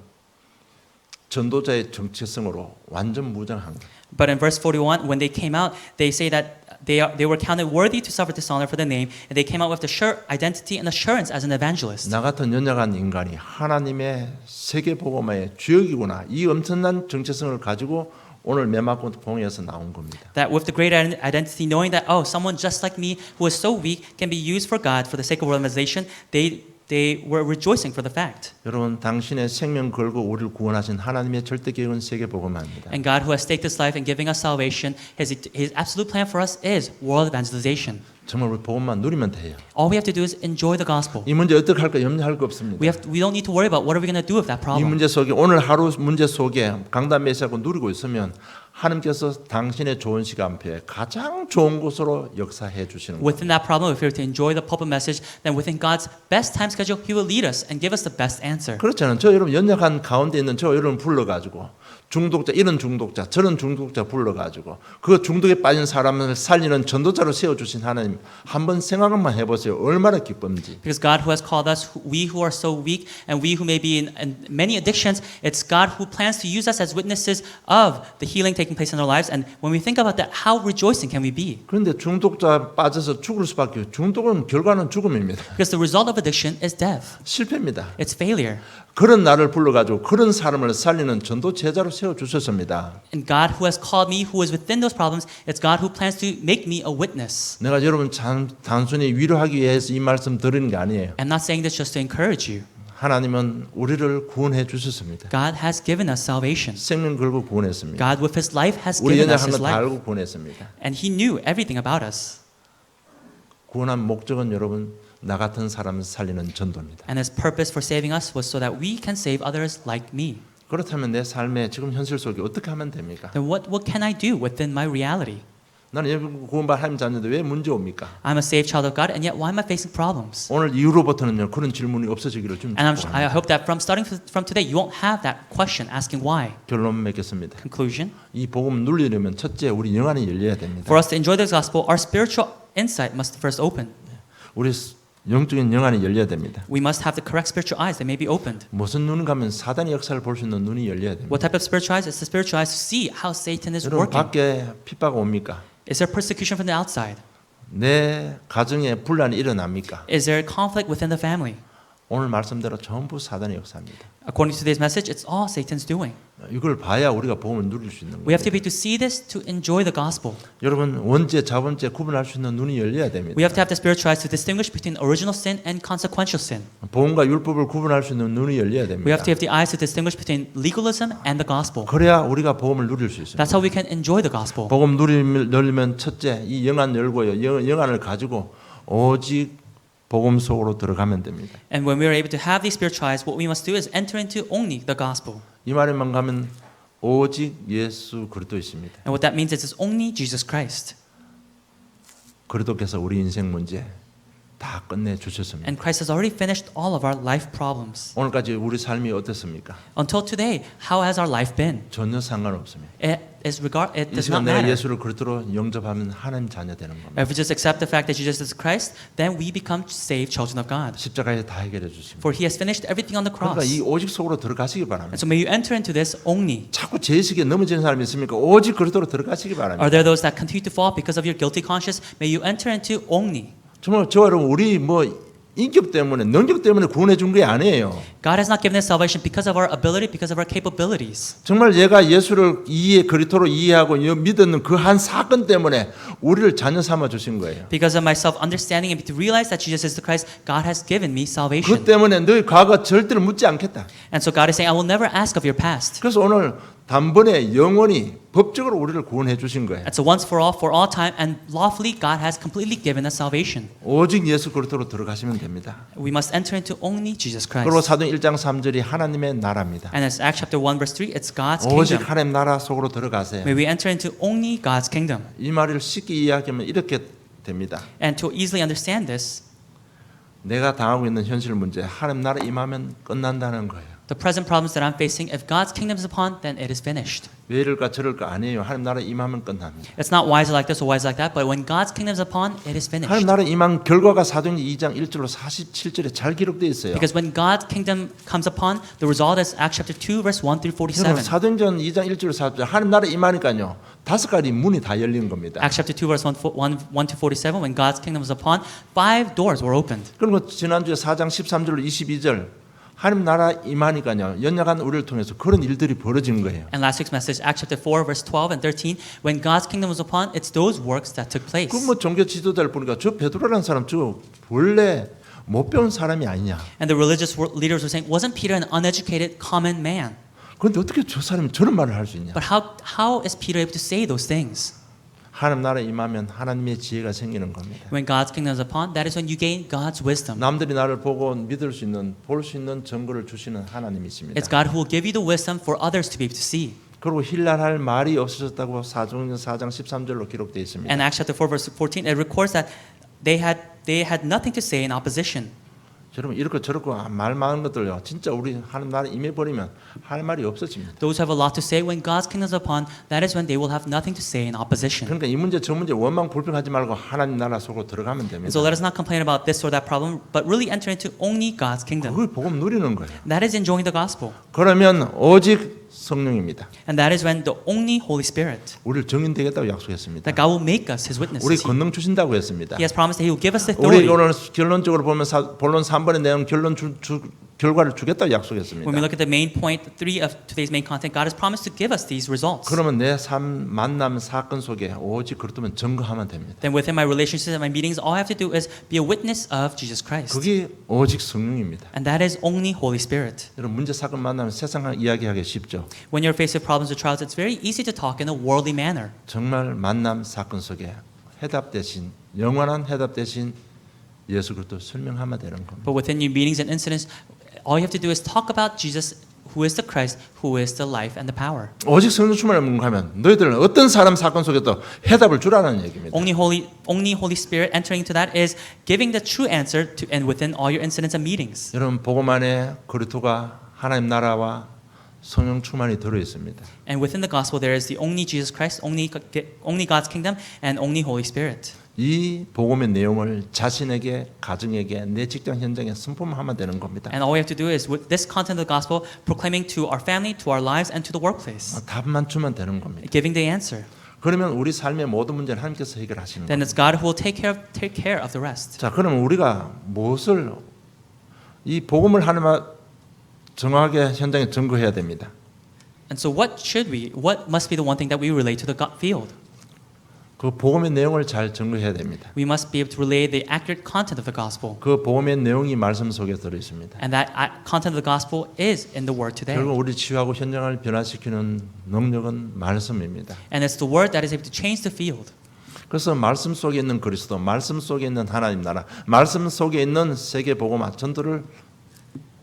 전도자의 정체성으로 완전 무장한 거예요. But in verse 41, when they came out, they say that they were counted worthy to suffer dishonor for the name, and they came out with the sure identity and assurance as an evangelist. 나 같은 연약한 인간이 하나님의 세계 복음의 주역이구나. 이 엄청난 정체성을 가지고 오늘 매맞고 공회에서 나온 겁니다. That with the great identity, knowing that, oh, someone just like me who is so weak can be used for God for the sake of organization, they were rejoicing for the fact. 여러분, 당신의 생명 걸고 우리를 구원하신 하나님의 절대 계획은 세계 복음화입니다. And God who has staked His life in giving us salvation, His absolute plan for us is world evangelization. 정말 우리 복음만 누리면 돼요. All we have to do is enjoy the gospel. 이 문제 어떻게 할까 염려할 거 없습니다. We don't need to worry about what are we going to do with that 이 problem. 문제 속에 오늘 하루 문제 속에 강단 메시하고 누리고 있으면 하나님께서 당신의 좋은 시간표에 가장 좋은 곳으로 역사해 주시는 거예요. Within that problem, if we are to enjoy the pulpit message, then within God's best time schedule, He will lead us and give us the best answer. 그렇잖아요. 저 여러분 연약한 가운데 있는 저 여러분 불러가지고 중독자 이런 중독자 저런 중독자 불러가지고 그 중독에 빠진 사람을 살리는 전도자로 세워주신 하나님 한번 생각만 해보세요. 얼마나 기쁜지. Because God who has called us, we who are so weak, and we who may be in many addictions, it's God who plans to use us as witnesses of the healing taking place in our lives. And when we think about that, how rejoicing can we be? 그런데 중독자 빠져서 죽을 수밖에 없어요. 중독은 결과는 죽음입니다. Because the result of addiction is death. 실패입니다. It's failure. 그런 나를 불러가지고 그런 사람을 살리는 전도 제자로 세워주셨습니다. And God who has called me, who is within those problems, it's God who plans to make me a witness. 내가 여러분 단순히 위로하기 위해서 이 말씀 드리는 게 아니에요. I'm not saying this just to encourage you. 하나님은 우리를 구원해 주셨습니다. God has given us salvation. 생명 걸고 구원했습니다. God with His life has 우리 given us 연약한 His 거 다 life. 알고 구원했습니다. And He knew everything about us. 구원한 목적은 여러분 나 같은 사람을 살리는 전도입니다. And His purpose for saving us was so that we can save others like me. 그렇다면 내 삶의 지금 현실 속에 어떻게 하면 됩니까? Then what can I do within my reality? 나는 여러분 구원받은 하나님 자녀인데 왜 문제 옵니까? I'm a saved child of God, and yet why am I facing problems? 오늘 이후로부터는요 그런 질문이 없어지기를 좀 And I 축복합니다. hope that starting from today, you won't have that question asking why. 결론 맺겠습니다. Conclusion: 이 복음 누리려면 첫째 우리 영안이 열려야 됩니다. for us to enjoy this gospel, our spiritual insight must first open. 우리 영적인 영안이 열려야 됩니다. We must have the correct spiritual eyes that may be opened. 무슨 눈 가면 사단의 역사를 볼 수 있는 눈이 열려야 됩니다. What type of spiritual eyes? It's the spiritual eyes to see how Satan is 여러분 working. 밖에 핍박 옵니까? Is there persecution from the outside? 내 가정에 분란이 일어납니까? Is there conflict within the family? 오늘 말씀대로 전부 사단의 역사입니다. According to today's message, it's all Satan's doing. 이걸 봐야 우리가 복음을 누릴 수 있는 We have to 거예요. be to see this to enjoy the gospel. 여러분 원죄 자범죄 구분할 수 있는 눈이 열려야 됩니다. We have to have the spiritual eyes to distinguish between original sin and consequential sin. 복음과 율법을 구분할 수 있는 눈이 열려야 We 됩니다. have to have the eyes to distinguish between legalism and the gospel. 그래야 우리가 복음을 누릴 수 있습니다. That's how we can enjoy the gospel. 복음 누리려면 첫째 이 영안 열고요. 영안을 가지고 오직 복음 속으로 들어가면 됩니다. And when we are able to have these spiritual eyes, what we must do is enter into only the gospel. 이 말에만 가면 오직 예수 그리스도이십니다. And what that means is it's only Jesus Christ. 그리스도께서 우리 인생 문제 다 끝내 주셨습니다. And Christ has already finished all of our life problems. 오늘까지 우리 삶이 어떻습니까? Until today, how has our life been? 전혀 상관없습니다. It 이 does 시간 not 내가 matter. 예수를 그리스도로 영접하면 하나님 자녀 되는 겁니다. If we just accept the fact that Jesus is Christ, then we become saved children of God. 십자가에 다 해결해 주십니다. For He has finished everything on the 그러니까 cross. 이 오직 속으로 들어가시기 And 바랍니다. so may you enter into this only. 자꾸 죄의식에 넘어지는 사람이 있습니까? 오직 그리스도로 들어가시기 바랍니다. Are there those that continue to fall because of your guilty conscience? May you enter into only. 정말 저와 여러분 우리 인격 때문에 능력 때문에 구원해 준 게 아니에요. God has not given us salvation because of our ability, because of our capabilities. 정말 얘가 예수를 그리스도로 이해하고 믿는 그 한 사건 때문에 우리를 자녀 삼아 주신 거예요. Because of my self-understanding and to realize that Jesus is the Christ, God has given me 그 salvation. 때문에 너희 과거 절대로 묻지 않겠다. And so God is saying, I will never ask of your past. 그래서 오늘 단번에 영원히 법적으로 우리를 구원해 주신 거예요. And so once for all time, and lawfully, God has completely given us salvation. 오직 예수 그리스도로 들어가시면 됩니다. We must enter into only Jesus 그리고 Christ. 사도행 1장 3절이 하나님의 나라입니다. And as Acts chapter 1 verse 3, it's God's 오직 kingdom. 하나님 나라 속으로 들어가세요. May we enter into only God's kingdom. 이 말을 쉽게 이야기하면 이렇게 됩니다. And to easily understand this, 내가 당하고 있는 현실 문제 하나님 나라 임하면 끝난다는 거예요. the present problems that I'm facing, if God's kingdom is upon, then it is finished. 왜 이럴까 저럴까 아니에요. 하나님 나라 임하면 끝납니다. It's not wise like this or wise like that, but when God's kingdom is upon, it is 하나님 finished. 나라 임한 결과가 사도행 2장 1절로 47절에 잘 기록되어 있어요. Because when God's kingdom comes upon, the result is Acts chapter 2 verse 1 through 여러분 47. 사도행전 2장 1절로 47절 하나님 나라 임하니까요. 5가지 문이 다 열린 겁니다. Acts chapter 2 verse 1 to 47, when God's kingdom was upon, 5 doors were opened. 그리고 지난주에 4장 13절로 22절 하나님 나라 임하니까요. 연약한 우리를 통해서 그런 일들이 벌어진 거예요. And last week's message, Acts chapter 4 verse 12 and 13, when God's kingdom was upon, it's those works that took place. 그 종교 지도자를 보니까 저 베드로라는 사람 저 원래 못 배운 사람이 아니냐. And the religious leaders were saying, wasn't Peter an uneducated common man? 그런데 어떻게 저 사람이 저런 말을 할 수 있냐. But how is Peter able to say those things? 하나님 나라 임하면 하나님의 지혜가 생기는 겁니다. When God's kingdom is upon, that is when you gain God's wisdom. 남들이 나를 보고 믿을 수 있는 볼 수 있는 증거를 주시는 하나님이십니다. It's God who will give you the wisdom for others to be able to see. 그리고 힐랄할 말이 없어졌다고 사도행전 4장 13절로 기록되어 있습니다. And Acts chapter 4 verse 14, it records that they had nothing to say in opposition. 여러분 이렇고 저렇고 말 많은 것들요. 진짜 우리 하나님 나라 임해 버리면 할 말이 없어집니다. Those who have a lot to say, when God's kingdom is upon, that is when they will have nothing to say in opposition. 그러니까 이 문제 저 문제 원망 불평하지 말고 하나님 나라 속으로 들어가면 됩니다. So let us not complain about this or that problem, but really enter into only God's kingdom. 그걸 복음 누리는 거예요. That is enjoying the gospel. 그러면 오직 성령입니다. And that is when the only Holy Spirit, 우리를 증인되겠다고 약속했습니다. that God will make us His 우리 witnesses. 권능 주신다고 했습니다. He has promised that He will give us the 우리 authority. 오늘 결론적으로 보면 본론 3번의 내용 결과를 주겠다고 약속했습니다. When we look at the main point 3 of today's main content, God has promised to give us these results. 그러면 내 삶 만남 사건 속에 오직 그렇다면 증거하면 됩니다. Then within my relationships and my meetings, all I have to do is be a witness of Jesus Christ. 그게 오직 성령입니다. And that is only Holy Spirit. 여러분 문제 사건 만나면 세상을 이야기하기 쉽죠. When you're faced with problems or trials, it's very easy to talk in a worldly manner. 정말 만남 사건 속에 해답 대신 영원한 해답 대신 예수 그리스도 설명하면 되는 겁니다. But within your meetings and incidents, all you have to do is talk about Jesus, who is the Christ, who is the life and the power. 오직 성령 충만을 묵하면 너희들은 어떤 사람 사건 속에도 해답을 주라는 얘기입니다. Only Holy Spirit entering into that is giving the true answer to and within all your incidents and meetings. 여러분 복음 안에 그리스도가 하나님 나라와 성령 충만이 들어 있습니다. And within the gospel, there is the only Jesus Christ, only God's kingdom, and only Holy Spirit. 이 복음의 내용을 자신에게, 가정에게, 내 직장 현장에 선포하면 되는 겁니다. And all we have to do is, with this content of the gospel, proclaiming to our family, to our lives, and to the workplace, 답만 주면 되는 겁니다. giving the answer. 그러면 우리 삶의 모든 문제는 하나님께서 해결하시는 then 거예요. it's God who will take care of the rest. 자, 그러면 우리가 무엇을 이 복음을 하나님 정확하게 현장에 증거해야 됩니다. And so what must be the one thing that we relay to the field? 그 복음의 내용을 잘 증거해야 됩니다. We must be able to relay the accurate content of the gospel. 그 복음의 내용이 말씀 속에 들어 있습니다. And that content of the gospel is in the word today. 결국 우리 치유하고 현장을 변화시키는 능력은 말씀입니다. And it's the word that is able to change the field. 그래서 말씀 속에 있는 그리스도, 말씀 속에 있는 하나님 나라, 말씀 속에 있는 세계 복음 전도를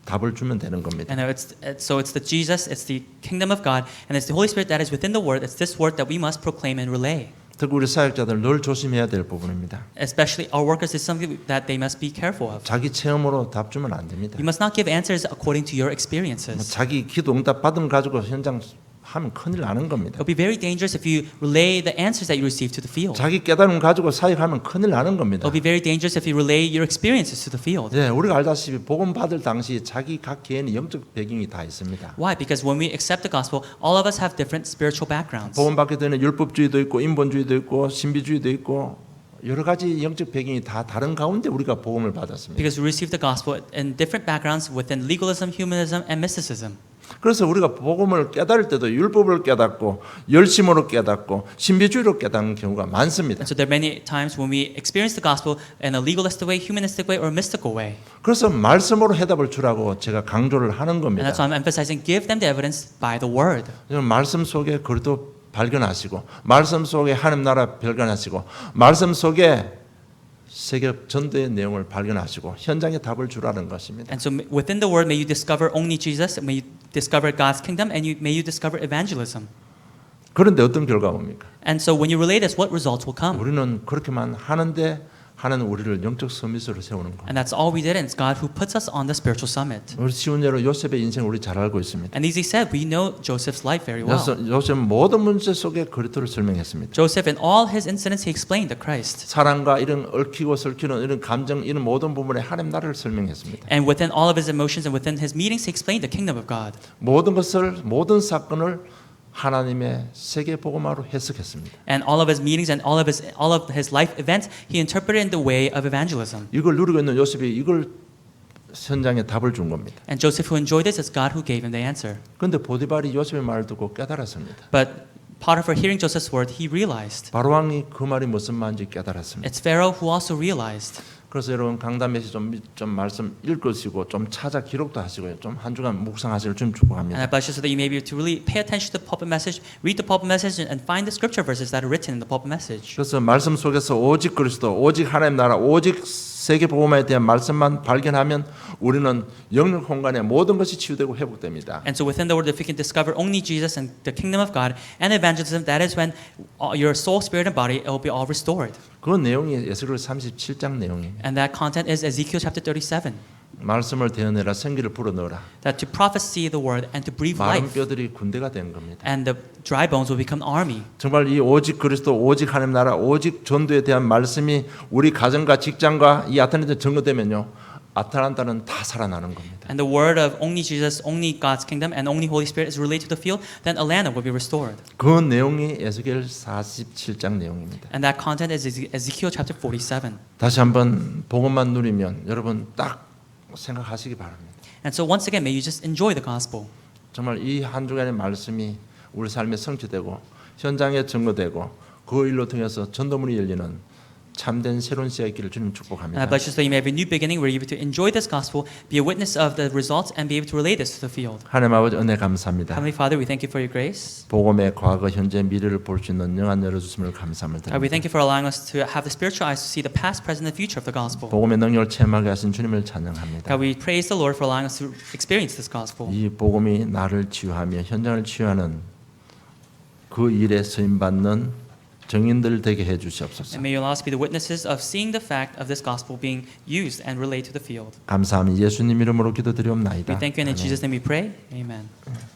답을 주면 되는 겁니다. And so it's the Jesus, it's the kingdom of God, and it's the Holy Spirit that is within the word. It's this word that we must proclaim and relay. 특히 우리 사역자들 늘 조심해야 될 부분입니다. Especially our workers is something that they must be careful of. 자기 체험으로 답 주면 안 됩니다. You must not give answers according to your experiences. 자기 기도 응답 받은 가지고 현장 하면 큰일 나는 겁니다. It'll be very dangerous if you relay the answers that you receive to the field. 자기 깨달음 가지고 사역하면 큰일 나는 겁니다. It'll be very dangerous if you relay your experiences to the field. 네, 우리가 알다시피 복음 받을 당시 자기 각 개인의 영적 배경이 다 있습니다. Why? Because when we accept the gospel, all of us have different spiritual backgrounds. 복음 받게 되는 율법주의도 있고 인본주의도 있고 신비주의도 있고 여러 가지 영적 배경이 다 다른 가운데 우리가 복음을 받았습니다. Because we receive the gospel in different backgrounds within legalism, humanism, and mysticism. 그래서 우리가 복음을 깨달을 때도 율법을 깨닫고 열심으로 깨닫고 신비주의로 깨닫는 경우가 많습니다. And so there are many times when we experience the gospel in a legalistic way, humanistic way, or mystical way. 그래서 말씀으로 해답을 주라고 제가 강조를 하는 And 겁니다. that's why I'm emphasizing give them the evidence by the word. 말씀 속에 그리스도 발견하시고 말씀 속에 하나님 나라 발견하시고 말씀 속에 세계 전도의 내용을 발견하시고 현장에 답을 주라는 것입니다. And so within the word may you discover only Jesus, may you discover God's kingdom, and may you discover evangelism. 그런데 어떤 결과가 옵니까? And so when you relay this, what results will come? 우리는 그렇게만 하는데 하나는 우리를 영적 서밋으로 세우는 겁니다. And that's all we did, and it's God who puts us on the spiritual summit. 우리 쉬운 예로 요셉의 인생 우리 잘 알고 있습니다. And as he said, we know Joseph's life very well. 요셉 모든 문제 속에 그리스도를 설명했습니다. Joseph, in all his incidents, he explained the Christ. 사랑과 이런 얽히고 설키는 이런 감정 이런 모든 부분에 하나님 나라를 설명했습니다. And within all of his emotions and within his meetings, he explained the kingdom of God. 모든 사건을 하나님의 세계 복음화로 해석했습니다. And all of his meetings and all of his life events, he interpreted in the way of evangelism. 이걸 누리고 있는 요셉이 이걸 현장에 답을 준 겁니다. And Joseph, who enjoyed this, it's God who gave him the answer. 그런데 보디발이 요셉의 말을 듣고 깨달았습니다. But Potiphar, hearing Joseph's word, he realized. 바로 왕이 그 말이 무슨 말인지 깨달았습니다. It's Pharaoh who also realized. 그래서 여러분 강단에서 좀 말씀 읽으시고 좀 찾아 기록도 하시고요. 좀 한 주간 묵상하시길 좀 And 축복합니다. I bless you so that you may be able to really pay attention to the pulpit message, read the pulpit message, and find the scripture verses that are written in the pulpit message. 그래서 말씀 속에서 오직 그리스도, 오직 하나님 나라, 오직 세계 복음화에 대한 말씀만 발견하면 우리는 영역 공간의 모든 것이 치유되고 회복됩니다. And so within the word, if we can discover only Jesus and the kingdom of God and evangelism, that is when your soul, spirit, and body will be all restored. 그 내용이 에스겔 37장 내용입니다. And that content is Ezekiel chapter 37. 말씀을 대어내라, 생기를 불어넣어라. That to prophesy the word and to breathe 마른 life, 뼈들이 군대가 된 겁니다. and the dry bones will become army. 정말 이 오직 그리스도, 오직 하나님 나라, 오직 전도에 대한 말씀이 우리 가정과 직장과 이 아틀란타에 증거되면요, 아틀란타는 다 살아나는 겁니다. And the word of only Jesus, only God's kingdom, and only Holy Spirit is related to the field, then Atlanta will be restored. 그 내용이 에스겔 47장 내용입니다. And that content is Ezekiel chapter 47. 다시 한번 복음만 누리면 여러분 딱 생각하시기 바랍니다. And so once again, may you just enjoy the gospel. 정말 이 한 주간의 말씀이 우리 삶에 성취되고 현장에 증거되고 그 일로 통해서 전도문이 열리는 참된 새로운 시작이 있기를 주님 And I 축복합니다. bless you so that you may have a new beginning where you're able to enjoy this gospel, be a witness of the results, and be able to relay this to the field. 하나님 아버지 은혜 감사합니다. Heavenly Father, we thank you for your grace. 복음의 과거, 현재, 미래를 볼 수 있는 영안 열어주심을 감사합니다. God, we thank you for allowing us to have the spiritual eyes to see the past, present, and future of the gospel. 복음의 능력을 체험하게 하신 주님을 찬양합니다. God, we praise the Lord for allowing us to experience this gospel. 이 복음이 나를 치유하며 현장을 치유하는 그 일에 쓰임받는 정인들 되게 해주시옵소서. And may you allow us to be the witnesses of seeing the fact of this gospel being used and relayed to the field. 감사합니다. 예수님 이름으로 We 기도드리옵나이다. thank you, and in 아멘. Jesus' name we pray. Amen.